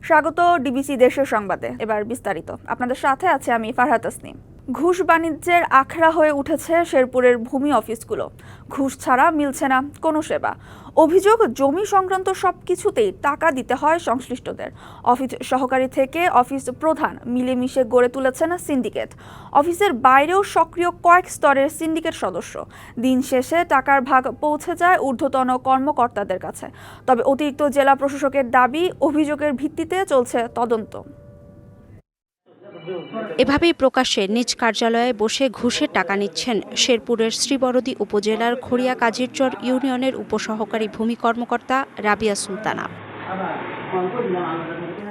স্বাগত ডিবিসি দেশের সংবাদে। এবার বিস্তারিত। আপনাদের সাথে আছে আমি ফারহাত তাসনিম। ঘুষ বাণিজ্যের আখড়া হয়ে উঠেছে শেরপুরের ভূমি অফিসগুলো। ঘুষ ছাড়া মিলছে না কোনো সেবা। অভিযোগ, জমি সংক্রান্ত সবকিছুতেই টাকা দিতে হয় সংশ্লিষ্টদের। অফিস সহকারী থেকে অফিস প্রধান মিলেমিশে গড়ে তুলেছেন সিন্ডিকেট। অফিসের বাইরেও সক্রিয় কয়েক স্তরের সিন্ডিকেট সদস্য। দিন শেষে টাকার ভাগ পৌঁছে যায় ঊর্ধ্বতন কর্মকর্তাদের কাছে। তবে অতিরিক্ত জেলা প্রশাসকের দাবি, অভিযোগের ভিত্তিতে চলছে তদন্ত। এভাবেই প্রকাশ্যে নিজ কার্যালয়ে বসে ঘুষের টাকা নিচ্ছেন শেরপুরের শ্রীবরদী উপজেলার খড়িয়া কাজিরচর ইউনিয়নের উপসহকারী ভূমি কর্মকর্তা রাবিয়া সুলতানা।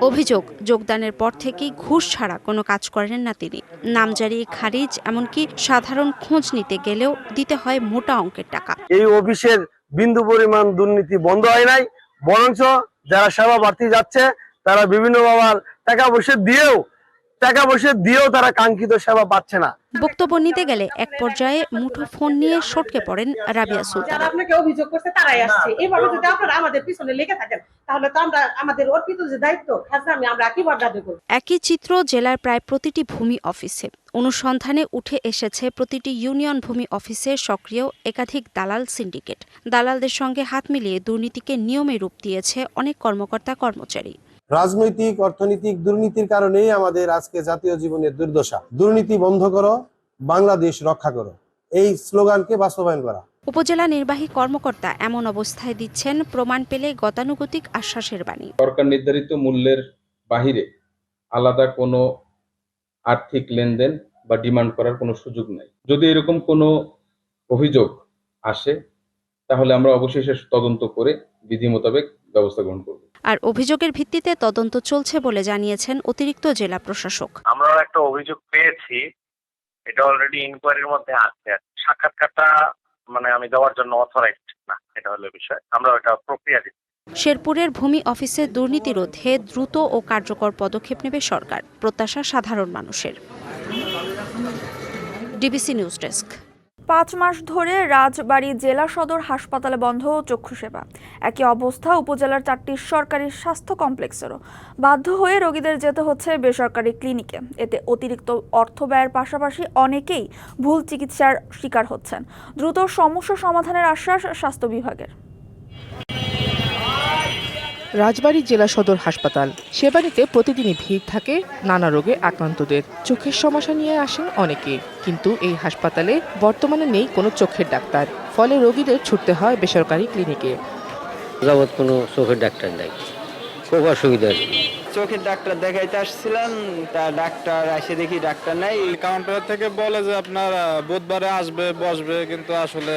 অভিযোগ, যোগদানের পর থেকেই ঘুষ ছাড়া কোনো কাজ করেন না তিনি। নামজারি, খারিজ, এমনকি সাধারণ খোঁজ নিতে গেলেও দিতে হয় মোটা অঙ্কের টাকা। এই অফিসের বিন্দু পরিমাণ দুর্নীতি বন্ধ হয় নাই, বরঞ্চ যারা সেবা প্রার্থী যাচ্ছে তারা বিভিন্ন বাবার টাকা পয়সা দিয়েও তারা কাঙ্ক্ষিত সেবা পাচ্ছে না। বক্তব্য নিতে গেলে এক পর্যায়ে মুঠো ফোন নিয়ে সটকে পড়েন রাবিয়া সুলতানা। আপনাকে অভিযোগ করতে তারাই আসছে। এইভাবে যদি আপনারা আমাদের পিছনে লেগে থাকেন তাহলে তো আমরা আমাদের অর্পিত যে দায়িত্ব আমরা কিভাবে আদায় করব? একই চিত্র জেলার প্রায় প্রতিটি ভূমি অফিসে। অনুসন্ধানে উঠে এসেছে প্রতিটি ইউনিয়ন ভূমি অফিসে সক্রিয় একাধিক দালাল সিন্ডিকেট। দালালদের সঙ্গে হাত মিলিয়ে দুর্নীতিকে নিয়মে রূপ দিয়েছে অনেক কর্মকর্তা কর্মচারী। রাজনৈতিক অর্থনৈতিক দুর্নীতির কারণেই আমাদের আজকে জাতীয় জীবনের দুর্দশা। দুর্নীতি বন্ধ করো, বাংলাদেশ রক্ষা করো, এই স্লোগানকে বাস্তবায়ন করা। উপজেলা নির্বাহী কর্মকর্তা এমন অবস্থায় দিচ্ছেন প্রমাণ পেলে গতানুগতিক আশ্বাসের বাণী। সরকার নির্ধারিত মূল্যের বাহিরে আলাদা কোনো আর্থিক লেনদেন বা ডিমান্ড করার কোনো সুযোগ নাই। যদি এরকম কোনো অভিযোগ আসে তাহলে আমরা অবশ্যই তদন্ত করে বিধি মোতাবেক ব্যবস্থা গ্রহণ করব। আর অভিযোগের ভিত্তিতে তদন্ত চলছে বলে জানিয়েছেন অতিরিক্ত জেলা প্রশাসক। আমরা একটা অভিযোগ পেয়েছি, এটা অলরেডি ইনকোয়ারির মধ্যে আছে। সাক্ষাৎকারটা আমি দেওয়ার জন্য অথরাইজড না, এটা হলো বিষয়। আমরা ওটা প্রক্রিয়া দিচ্ছি। শেরপুরের ভূমি অফিসে দুর্নীতি রোধে দ্রুত ও কার্যকর পদক্ষেপ নেবে সরকার, প্রত্যাশা সাধারণ মানুষের। DBC news desk. 5 মাস ধরে রাজবাড়ী জেলা সদর হাসপাতালে বন্ধ চক্ষু সেবা। একই অবস্থা উপজেলার 4টি সরকারি স্বাস্থ্য কমপ্লেক্সেরও। বাধ্য হয়ে রোগীদের যেতে হচ্ছে বেসরকারি ক্লিনিকে। এতে অতিরিক্ত অর্থ ব্যয়ের পাশাপাশি অনেকেই ভুল চিকিৎসার শিকার হচ্ছেন। দ্রুত সমস্যা সমাধানের আশ্বাস স্বাস্থ্য বিভাগের। রাজবাড়ী জেলা সদর হাসপাতাল সেবা নিতে প্রতিদিনই ভিড় থাকে নানা রোগে আক্রান্তদের। চোখের সমস্যা নিয়ে আসেন অনেকে, কিন্তু এই হাসপাতালে বর্তমানে নেই কোনো চোখের ডাক্তার। ফলে রোগীদের ছুটতে হয় বেসরকারি ক্লিনিকে। যাবত কোনো চোখের ডাক্তার নাই, খুব অসুবিধা। চোখের ডাক্তার দেখাইতে আসছিলাম, তা ডাক্তার এসে দেখি ডাক্তার নাই। কাউন্টার থেকে বলে যে আপনার বুধবারে আসবে বসবে, কিন্তু আসলে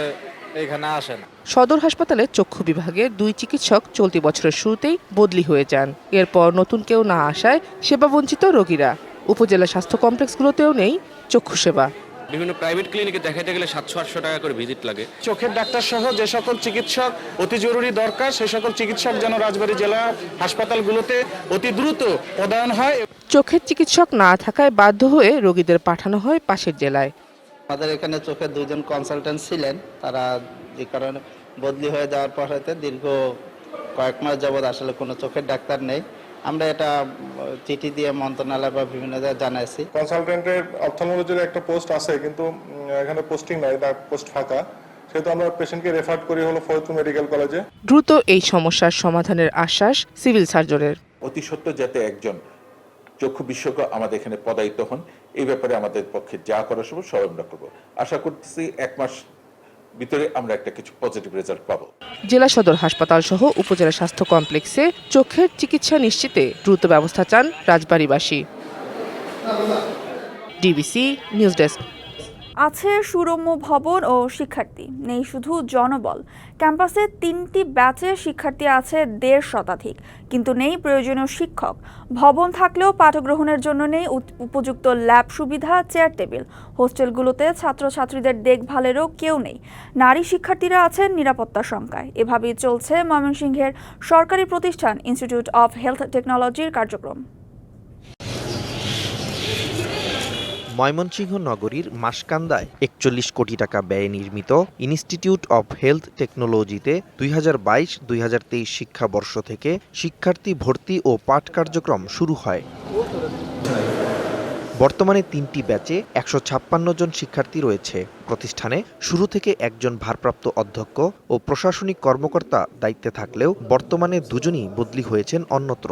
এখানে আসে না। সদর হাসপাতালে চক্ষু বিভাগের 2 চিকিৎসক চলতি বছরের শুরুতেই বদলি হয়ে যান। এরপর নতুন কেউ না আসায় সেবা বঞ্চিত রোগীরা। উপজেলা স্বাস্থ্য কমপ্লেক্সগুলোতেও নেই চক্ষু সেবা। বিভিন্ন প্রাইভেট ক্লিনিকে দেখাইতে গেলে 700-800 টাকা করে ভিজিট লাগে। চোখের ডাক্তার সহ যে সকল চিকিৎসক অতি জরুরি দরকার, সেই সকল চিকিৎসক যেন রাজবাড়ী জেলা হাসপাতালগুলোতে অতি দ্রুত পদায়ন হয়। চোখের চিকিৎসক না থাকায় বাধ্য হয়ে রোগীদের পাঠানো হয় পাশের জেলায়। আমাদের এখানে চোখের 2 জন কনসালটেন্ট ছিলেন, তারা যে কারণে বদলি হয়ে যাওয়ার পর হয়তো দীর্ঘ কয়েক মাস যাবৎ আসলে কোনো চোখের ডাক্তার নেই। আমরা এটা চিঠি দিয়ে মন্ত্রণালয় বা বিভিন্ন জায়গায় জানাইছি। কনসালটেন্টের অপথলমোলজির একটা পোস্ট আছে, কিন্তু এখানে পোস্টিং নাই, তার পোস্ট ফাঁকা। সেহেতু আমরা পেশেন্টকে রেফার করি হলো ফরিদপুর মেডিকেল কলেজে। দ্রুত এই সমস্যার সমাধানের আশ্বাস সিভিল সার্জনের। অতি সত্বর যাতে একজন চক্ষু বিশেষজ্ঞ আমাদের এখানে পদায়িত হন, এই ব্যাপারে আমাদের পক্ষে যা করার সব আমরা করবো। আশা করতেছি 1 মাস ভিতরে আমরা একটা কিছু পজিটিভ রেজাল্ট পাবো। জেলা সদর হাসপাতাল সহ উপজেলা স্বাস্থ্য কমপ্লেক্সে চোখের চিকিৎসা নিশ্চিতে দ্রুত ব্যবস্থা চান রাজবাড়ীবাসী। DBC news desk. আছে সুরম্য ভবন ও শিক্ষার্থী, নেই শুধু জনবল। ক্যাম্পাসে 3টি ব্যাচে শিক্ষার্থী আছে 150 শতাধিক, কিন্তু নেই প্রয়োজনীয় শিক্ষক। ভবন থাকলেও পাঠগ্রহণের জন্য নেই উপযুক্ত ল্যাব সুবিধা, চেয়ার টেবিল। হোস্টেলগুলোতে ছাত্রছাত্রীদের দেখভালেরও কেউ নেই। নারী শিক্ষার্থীরা আছেন নিরাপত্তার শঙ্কায়। এভাবেই চলছে ময়মনসিংহের সরকারি প্রতিষ্ঠান ইনস্টিটিউট অফ হেলথ টেকনোলজির কার্যক্রম। ময়মনসিংহ নগরীর মাসকান্দায় ৪১ কোটি টাকা ব্যয়ে নির্মিত ইনস্টিটিউট অব হেলথ টেকনোলজিতে 2022-2023 শিক্ষাবর্ষ থেকে শিক্ষার্থী ভর্তি ও পাঠ কার্যক্রম শুরু হয়। বর্তমানে 3টি ব্যাচে 156 জন শিক্ষার্থী রয়েছে। প্রতিষ্ঠানে শুরু থেকে একজন ভারপ্রাপ্ত অধ্যক্ষ ও প্রশাসনিক কর্মকর্তা দায়িত্বে থাকলেও বর্তমানে দুজনই বদলি হয়েছেন অন্যত্র।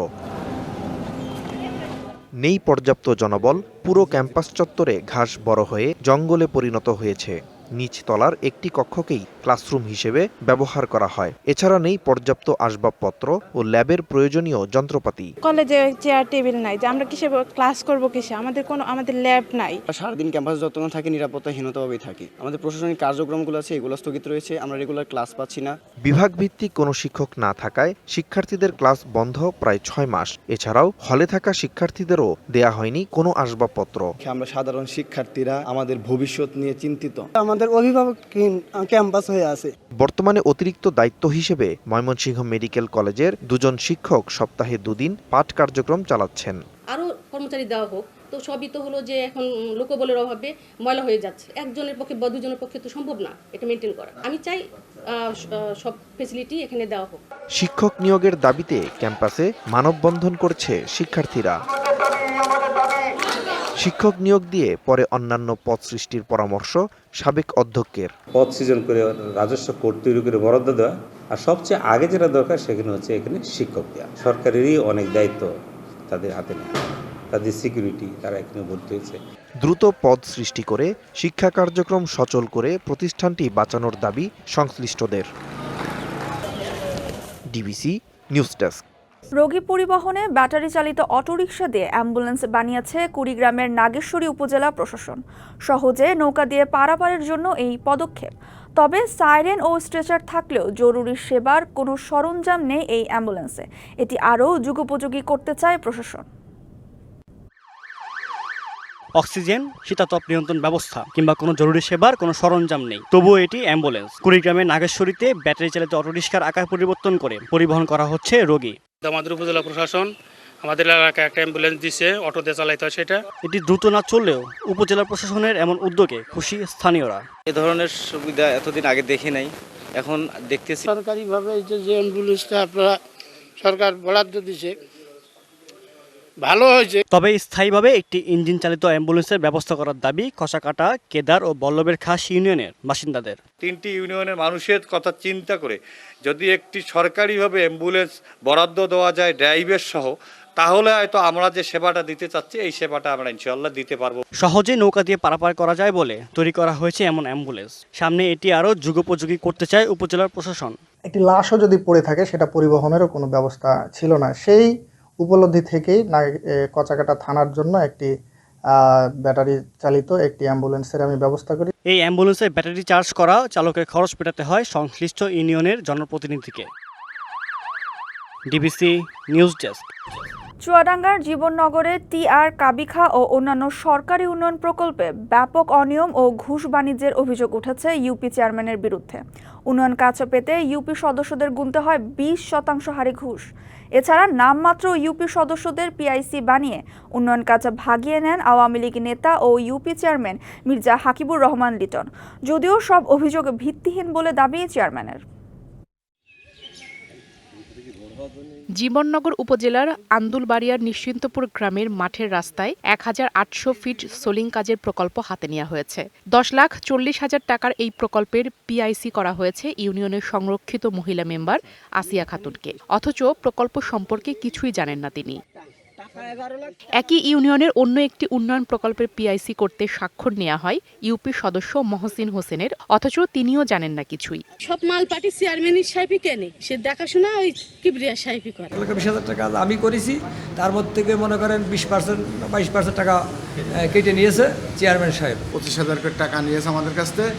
নেই পর্যাপ্ত জনবল, পুরো ক্যাম্পাস চত্বরে ঘাস বড় হয়ে জঙ্গলে পরিণত হয়েছে। নিচতলার একটি কক্ষকেই ক্লাসরুম হিসেবে ব্যবহার করা হয়। এছাড়া নেই পর্যাপ্ত আসবাবপত্র ও ল্যাবের প্রয়োজনীয় যন্ত্রপাতি। কলেজে চেয়ার টেবিল নাই, যে আমরা কিসে ক্লাস করব, কিসে আমাদের ল্যাব নাই। সারাদিন ক্যাম্পাসে যত থাকে নিরাপত্তাহীনতাভাবেই থাকি। আমাদের প্রশাসনিক কার্যক্রমগুলো আছে, এগুলো স্থগিত রয়েছে। আমরা রেগুলার ক্লাস পাচ্ছি না। বিভাগ ভিত্তিক কোনো শিক্ষক না থাকায় শিক্ষার্থীদের ক্লাস বন্ধ প্রায় 6 মাস। এছাড়াও হলে থাকা শিক্ষার্থীদেরও দেয়া হয়নি কোনো আসবাবপত্র। আমরা সাধারণ শিক্ষার্থীরা আমাদের ভবিষ্যৎ নিয়ে চিন্তিত। আমাদের অভিভাবকহীন ক্যাম্পাস হয়ে আছে। বর্তমানে অতিরিক্ত দায়িত্ব হিসেবে ময়মনসিংহ মেডিকেল কলেজের 2 জন শিক্ষক সপ্তাহে 2 দিন পাঠ কার্যক্রম চালাচ্ছেন। আরো কর্মচারী দেওয়া হোক, তো সবই তো হলো যে এখন লোকবলের অভাবে ময়লা হয়ে যাচ্ছে। একজনের পক্ষে বা দুজনের পক্ষে তো সম্ভব না এটা মেনটেন করা। আমি চাই সব ফ্যাসিলিটি এখানে দেওয়া হোক। শিক্ষক নিয়োগের দাবিতে ক্যাম্পাসে মানববন্ধন করছে শিক্ষার্থীরা। শিক্ষক নিয়োগ দিয়ে পরে অন্যান্য পদ সৃষ্টির পরামর্শ সাবেক অধ্যক্ষের। পদ সৃজন করে রাজস্ব কোড তৈরি করে বরাদ্দ দেওয়া, আর সবচেয়ে আগে যেটা দরকার সেখানে হচ্ছে এখানে শিক্ষক দেওয়া। সরকারেরই অনেক দায়িত্ব তাদের হাতে নেয়, তাদের সিকিউরিটি, তারা এখানে ভর্তি হয়েছে। দ্রুত পদ সৃষ্টি করে শিক্ষা কার্যক্রম সচল করে প্রতিষ্ঠানটি বাঁচানোর দাবি সংশ্লিষ্টদের। DBC news desk. রোগী পরিবহনে ব্যাটারি চালিত অটোরিকশা দিয়ে অ্যাম্বুলেন্স বানিয়েছে কুড়িগ্রামের নাগেশ্বরী উপজেলা প্রশাসন। সহজে নৌকা দিয়ে পারাপারের জন্য এই পদক্ষেপ। তবে সাইরেন ও স্ট্রেচার থাকলেও জরুরি সেবার কোনো সরঞ্জাম নেই এই অ্যাম্বুলেন্সে। এটি আরও যুগোপযোগী করতে চায় প্রশাসন। অক্সিজেন, শীতাতপ নিয়ন্ত্রণ ব্যবস্থা কিংবা কোনো জরুরি সেবার কোনো সরঞ্জাম নেই, তবুও এটি অ্যাম্বুলেন্স। কুড়িগ্রামের নাগেশ্বরীতে ব্যাটারি চালিত অটোরিকশার আকার পরিবর্তন করে পরিবহন করা হচ্ছে রোগী। আমাদের উপজেলা প্রশাসন আমাদের এলাকায় একটা অ্যাম্বুলেন্স দিচ্ছে, অটো দিয়ে চালাইতে হয় সেটা। এটি দ্রুত না চললেও উপজেলা প্রশাসনের এমন উদ্যোগে খুশি স্থানীয়রা। এ ধরনের সুবিধা এতদিন আগে দেখি নাই, এখন দেখতেছি। সরকারিভাবে যে অ্যাম্বুলেন্সটা আপনারা সরকার বরাদ্দ দিছে, ভালো হয়েছে। তবে স্থায়ীভাবে একটি ইঞ্জিন চালিত অ্যাম্বুলেন্সের ব্যবস্থা করার দাবি কষাকাটা, কেদার ও বল্লভের খাস ইউনিয়নের বাসিন্দাদের। 3টি ইউনিয়নের মানুষের কথা চিন্তা করে যদি একটি সরকারিভাবে অ্যাম্বুলেন্স বরাদ্দ দেওয়া যায় ড্রাইভার সহ, তাহলে হয়তো আমরা যে সেবাটা দিতে চাচ্ছি এই সেবাটা আমরা ইনশাআল্লাহ দিতে পারবো। সহজে নৌকা দিয়ে পারাপার করা যায় বলে তৈরি করা হয়েছে এমন অ্যাম্বুলেন্স। সামনে এটি আরও যুগোপযোগী করতে চায় উপজেলার প্রশাসন। একটি লাশও যদি পড়ে থাকে সেটা পরিবহনেরও কোনো ব্যবস্থা ছিল না। সেই উপলব্ধি থেকেই কচাকাটা থানার জন্য একটি ব্যাটারি চালিত একটি অ্যাম্বুলেন্সের আমি ব্যবস্থা করি। এই অ্যাম্বুলেন্সে ব্যাটারি চার্জ করা চালকের খরচ মেটাতে হয় সংশ্লিষ্ট ইউনিয়নের জনপ্রতিনিধিকে। DBC news desk. চুয়াডাঙ্গার জীবননগরে টিআর কাবিখা ও অন্যান্য সরকারি উন্নয়ন প্রকল্পে ব্যাপক অনিয়ম ও ঘুষ বাণিজ্যের অভিযোগ উঠেছে ইউপি চেয়ারম্যানের বিরুদ্ধে। উন্নয়ন কাজ পেতে ইউপি সদস্যদের গুনতে হয় 20% হারে ঘুষ। এছাড়া নামমাত্র ইউপি সদস্যদের পিআইসি বানিয়ে উন্নয়ন কাজ ভাগিয়ে নেন আওয়ামী লীগ নেতা ও ইউপি চেয়ারম্যান মির্জা হাকিবুর রহমান লিটন। যদিও সব অভিযোগ ভিত্তিহীন বলে দাবি চেয়ারম্যানের। জীবননগর উপজেলার আন্দুলবাড়িয়ার নিশ্চিন্তপুর গ্রামের মাঠের রাস্তায় 1800 ফিট সোলিং কাজের প্রকল্প হাতে নেওয়া হয়েছে। 10,40,000 টাকার এই প্রকল্পের পিআইসি করা হয়েছে ইউনিয়নের সংরক্ষিত মহিলা মেম্বার আসিয়া খাতুনকে। অথচ প্রকল্প সম্পর্কে কিছুই জানেন না তিনি। একই ইউনিয়নের অন্য একটি উন্নয়ন প্রকল্পের পিআইসি করতে স্বাক্ষর নেওয়া হয় ইউপি সদস্য মহসিন হোসেনের, অথচ তিনিও জানেন না কিছুই। সব মাল পার্টি চেয়ারম্যানের সাহেবই কেনে, সে দেখাশোনা ওই কিবরিয়া সাহেবই করে। 20,000 টাকা আমি করেছি, তার মধ্যে থেকে মনে করেন 20% 22% টাকা কেটে নিয়েছে চেয়ারম্যান সাহেব। 25,000 টাকা নিয়েছে আমাদের কাছ থেকে,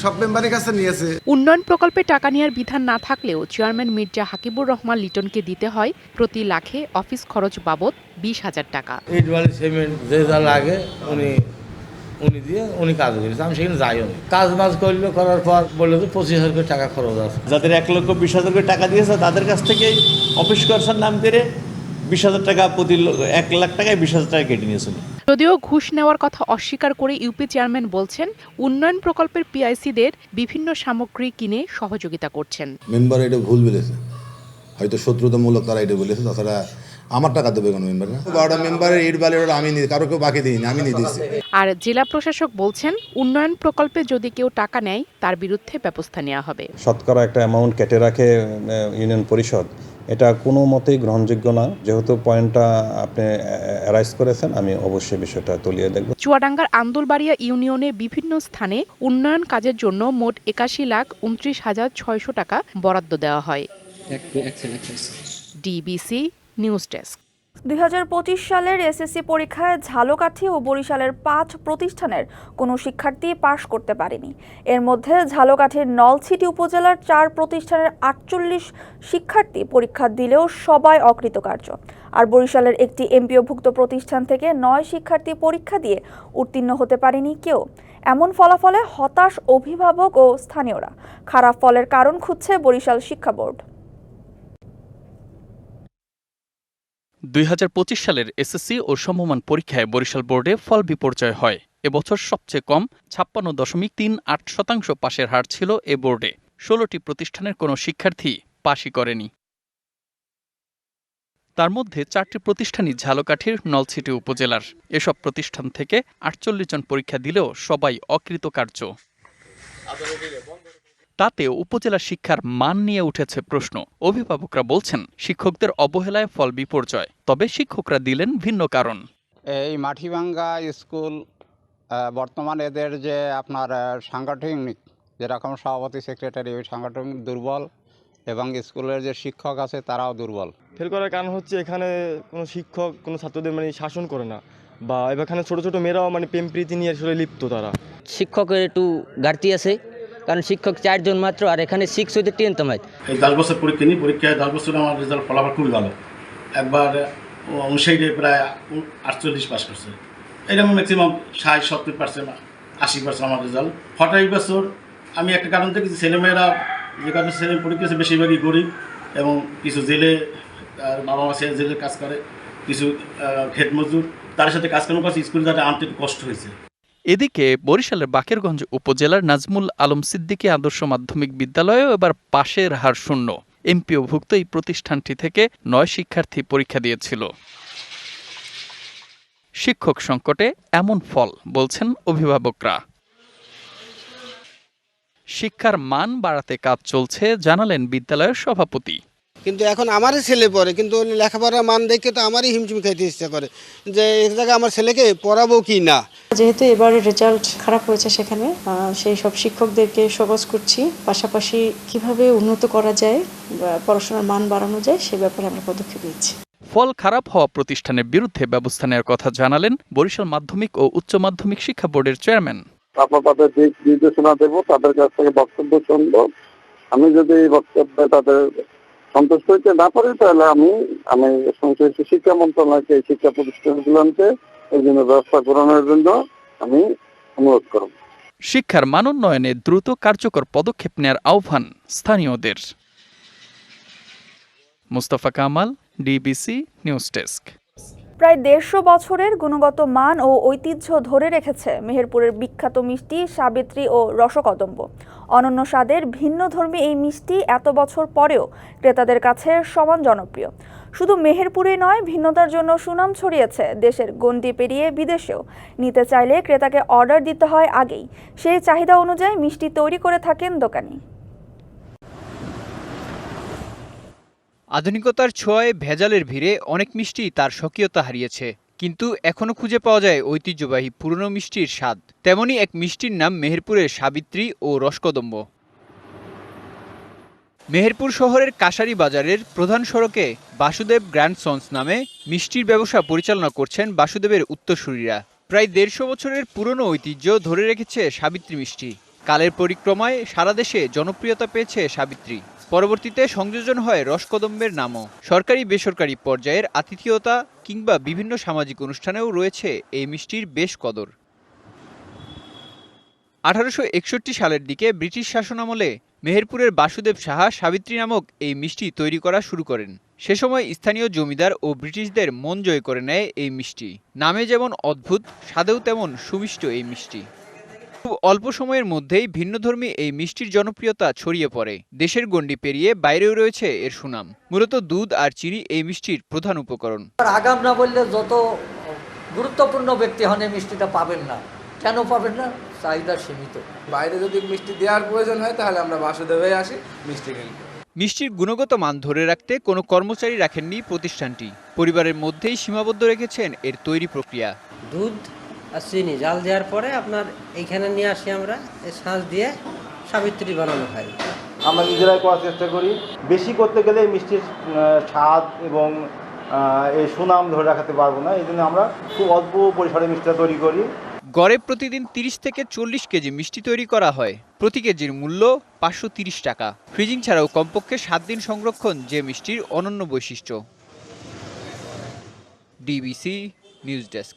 সব মেম্বারের কাছে নিয়েছে। উন্নয়ন প্রকল্পে টাকা নেওয়ার বিধান না থাকলেও চেয়ারম্যান মির্জা হাকিবুর রহমান লিটনকে দিতে হয় প্রতি লাখে অফিস খরচ বাবদ 20,000 টাকা। ইট বালি সিমেন্ট যে যা লাগে উনি দিয়ে উনি কাজ করেছে, আমি সেখানে যাইও না। কাজ বাজ করলো, করার পর বললো যে 25,000 টাকা খরচ আছে। যাদের 1,20,000 টাকা দিয়েছে তাদের কাছ থেকে অফিস খরচার নাম করে 20,000 টাকা প্রতি 1 লাখ টাকায় 20,000 টাকা কেটে নিয়েছিল। যদিও ঘুষ নেওয়ার কথা অস্বীকার করে ইউপি চেয়ারম্যান বলছেন উন্নয়ন প্রকল্পের পিআইসিদের বিভিন্ন সামগ্রী কিনে সহযোগিতা করছেন। মেম্বার এটা ভুল বলেছে, হয়তো শত্রুতামূলক তারা এটা বলেছে, তাছাড়া আমার টাকা দেবে কোনো মেম্বার না। 12টা মেম্বারের ইট বালি আমি কারো কেউ বাকি দিইনি, আমি নিয়ে দিচ্ছি। আর জেলা প্রশাসক বলছেন উন্নয়ন প্রকল্পে যদি কেউ টাকা নেয় তার বিরুদ্ধে ব্যবস্থা নেওয়া হবে। শতকরা একটা অ্যামাউন্ট কেটে রাখে ইউনিয়ন পরিষদ, এটা কোনো মতেই গ্রহণযোগ্য না। যেহেতু পয়েন্টটা আপনি অ্যারাইজ করেছেন, আমি অবশ্যই বিষয়টা তুলিয়ে দেখব। চুয়াডাঙ্গার আন্দুলবাড়িয়া ইউনিয়নে বিভিন্ন স্থানে উন্নয়ন কাজের জন্য মোট 81,29,600 টাকা বরাদ্দ দেওয়া হয়। DBC news desk. 2025 সালের এসএসসি পরীক্ষায় ঝালকাঠি ও বরিশালের 5 প্রতিষ্ঠানের কোনো শিক্ষার্থী পাশ করতে পারেনি। এর মধ্যে ঝালকাঠির নলছিটি উপজেলার 4 প্রতিষ্ঠানের 48 শিক্ষার্থী পরীক্ষা দিলেও সবাই অকৃতকার্য। আর বরিশালের একটি এমপিওভুক্ত প্রতিষ্ঠান থেকে 9 শিক্ষার্থী পরীক্ষা দিয়ে উত্তীর্ণ হতে পারেনি কেউ। এমন ফলাফলে হতাশ অভিভাবক ও স্থানীয়রা। খারাপ ফলের কারণ খুঁজছে বরিশাল শিক্ষা বোর্ড। 2025 সালের এসএসসি ও সমমান পরীক্ষায় বরিশাল বোর্ডে ফল বিপর্যয় হয়। এবছর সবচেয়ে কম 56.38% পাশের হার ছিল এ বোর্ডে। 16টি প্রতিষ্ঠানের কোনো শিক্ষার্থী পাশই করেনি। তার মধ্যে 4টি প্রতিষ্ঠানই ঝালকাঠির নলছিটি উপজেলার। এসব প্রতিষ্ঠান থেকে 48 জন পরীক্ষা দিলেও সবাই অকৃতকার্য। তাতে উপজেলা শিক্ষার মান নিয়ে উঠেছে প্রশ্ন। অভিভাবকরা বলছেন শিক্ষকদের অবহেলায় ফল বিপর্যয়, তবে শিক্ষকরা দিলেন ভিন্ন কারণ। এই মাটিভাঙ্গা স্কুল বর্তমান এদের যে আপনার সাংগঠনিক যেরকম সভাপতি সেক্রেটারি, ওই সাংগঠনিক দুর্বল এবং স্কুলের যে শিক্ষক আছে তারাও দুর্বল। ফেল করার কারণ হচ্ছে এখানে কোনো শিক্ষক কোনো ছাত্রদের শাসন করে না, বা এখানে ছোট ছোট মেয়েরাও প্রেম প্রীতি নিয়ে আসলে লিপ্ত। তারা শিক্ষকের একটু ঘাটতি আছে, কারণ শিক্ষক 4 জন মাত্র, আর এখানে 6 হইতে 10 তমাই। এই 10 বছর পরীক্ষা নিই, পরীক্ষায় 10 বছর আমার রেজাল্ট ফলাফল খুবই ভালো। একবার 59 প্রায় 48 পাস করছে। এরকম ম্যাক্সিমাম 60-70%, 80% আমার রেজাল্ট। হঠাৎ এই বছর আমি একটা কারণ দেখেছি, ছেলেমেয়েরা যে কারণে ছেলে পরীক্ষা বেশিরভাগই গরিব এবং কিছু জেলে বাবা মা জেলে কাজ করে, কিছু ক্ষেত মজুর, তার সাথে কাজকর্ম করছে, স্কুলে তাদের আনতে কষ্ট হয়েছে। এদিকে বরিশালের বাকেরগঞ্জ উপজেলার নাজমুল আলম সিদ্দিকী আদর্শ মাধ্যমিক বিদ্যালয়েও এবার পাশের হার শূন্য। এমপিওভুক্ত এই প্রতিষ্ঠানটি থেকে 9 শিক্ষার্থী পরীক্ষা দিয়েছিল। শিক্ষক সংকটে এমন ফল বলছেন অভিভাবকরা। শিক্ষার মান বাড়াতে কাজ চলছে জানালেন বিদ্যালয়ের সভাপতি। কিন্তু এখন আমারই ছেলে পড়ে, কিন্তু লেখাপড়ার মান দেখে তো আমারই হিমশিম খাইতে ইচ্ছা করে যে এক জায়গায় আমার ছেলেকে পড়াবো কি না। যেহেতু এবারে রেজাল্ট খারাপ হয়েছে, সেখানে সেই সব শিক্ষকদেরকে সহজ করছি, পাশাপাশি কিভাবে উন্নত করা যায়, পড়াশোনার মান বাড়ানো যায় সে ব্যাপারে আমরা পদক্ষেপ নিচ্ছি। ফল খারাপ হওয়া প্রতিষ্ঠানের বিরুদ্ধে ব্যবস্থা নেওয়ার কথা জানালেন বরিশাল মাধ্যমিক ও উচ্চ মাধ্যমিক শিক্ষা বোর্ডের চেয়ারম্যান। আপনার তাদের দিক নির্দেশনা দেবো, তাদের কাছ থেকে বক্তব্য শুনবো। আমি যদি এই বক্তব্যে তাদের সন্তুষ্ট হইতে না পারি, তাহলে আমি সংশ্লিষ্ট শিক্ষা মন্ত্রণালয়কে এই শিক্ষা প্রতিষ্ঠানগুলোকে এই জন্য ব্যবস্থা গ্রহণের জন্য আমি অনুরোধ করব। শিক্ষার মান উন্নয়নে দ্রুত কার্যকর পদক্ষেপ নেওয়ার আহ্বান স্থানীয়দের। Mustafa Kamal, DBC news desk. প্রায় 150 বছরের গুণগত মান ও ঐতিহ্য ধরে রেখেছে মেহেরপুরের বিখ্যাত মিষ্টি সাবিত্রী ও রসকদম্ব। অনন্য স্বাদের ভিন্নধর্মী এই মিষ্টি এত বছর পরেও ক্রেতাদের কাছে সমান জনপ্রিয়। শুধু মেহেরপুরেই নয়, ভিন্নতার জন্য সুনাম ছড়িয়েছে দেশের গণ্ডি পেরিয়ে বিদেশেও। নিতে চাইলে ক্রেতাকে অর্ডার দিতে হয় আগেই। সেই চাহিদা অনুযায়ী মিষ্টি তৈরি করে থাকেন দোকানি। আধুনিকতার ছোঁয়ায় ভেজালের ভিড়ে অনেক মিষ্টি তার স্বকীয়তা হারিয়েছে, কিন্তু এখনো খুঁজে পাওয়া যায় ঐতিহ্যবাহী পুরনো মিষ্টির স্বাদ। তেমনই এক মিষ্টির নাম মেহেরপুরের সাবিত্রী ও রসকদম্ব। মেহেরপুর শহরের কাশারি বাজারের প্রধান সড়কে বাসুদেব গ্র্যান্ডসন্স নামে মিষ্টির ব্যবসা পরিচালনা করছেন বাসুদেবের উত্তরসূরিরা। প্রায় 150 বছরের পুরনো ঐতিহ্য ধরে রেখেছে সাবিত্রী মিষ্টি। কালের পরিক্রমায় সারা দেশে জনপ্রিয়তা পেয়েছে সাবিত্রী। পরবর্তীতে সংযোজন হয় রসকদম্বের নামও। সরকারি বেসরকারি পর্যায়ের আতিথেয়তা কিংবা বিভিন্ন সামাজিক অনুষ্ঠানেও রয়েছে এই মিষ্টির বেশ কদর। 1861 সালের দিকে ব্রিটিশ শাসনামলে মেহেরপুরের বাসুদেব সাহা সাবিত্রী নামক এই মিষ্টি তৈরি করা শুরু করেন। সে সময় স্থানীয় জমিদার ও ব্রিটিশদের মন জয় করে নেয় এই মিষ্টি। নামে যেমন অদ্ভুত, স্বাদেও তেমন সুমিষ্ট এই মিষ্টি। খুব অল্প সময়ের মধ্যেই ভিন্নধর্মী এই মিষ্টির জনপ্রিয়তা ছড়িয়ে পড়ে। দেশের গণ্ডি পেরিয়ে বাইরেও রয়েছে এর সুনাম। মূলত দুধ আর চিনি এই মিষ্টির প্রধান উপকরণ। আগাম না বললে যত গুরুত্বপূর্ণ ব্যক্তি হন এই মিষ্টিটা পাবেন না। কেন পাবেন না? চাহিদা সীমিত। বাইরে যদি মিষ্টি দেওয়ার প্রয়োজন হয় তাহলে আমরা বাসুদেবে আসি মিষ্টি কিনতে। মিষ্টির গুণগত মান ধরে রাখতে কোনো কর্মচারী রাখেননি প্রতিষ্ঠানটি। পরিবারের মধ্যেই সীমাবদ্ধ রেখেছেন এর তৈরি প্রক্রিয়া। দুধ আর চিনি জাল দেওয়ার পরে আপনার এইখানে নিয়ে আসি আমরা, এই শাঁস দিয়ে সাবিত্রী বানানো হয়। আমরা নিজেরাই করার চেষ্টা করি। বেশি করতে গেলে মিষ্টির স্বাদ এবং এই সুনাম ধরে রাখতে পারবো না, এই জন্য আমরা খুব অল্প পরিসরে মিষ্টিটা তৈরি করি। গড়ে প্রতিদিন 30 থেকে 40 কেজি মিষ্টি তৈরি করা হয়। প্রতি কেজির মূল্য 530 টাকা। ফ্রিজিং ছাড়াও কমপক্ষে 7 দিন সংরক্ষণ যে মিষ্টির অনন্য বৈশিষ্ট্য। DBC news desk.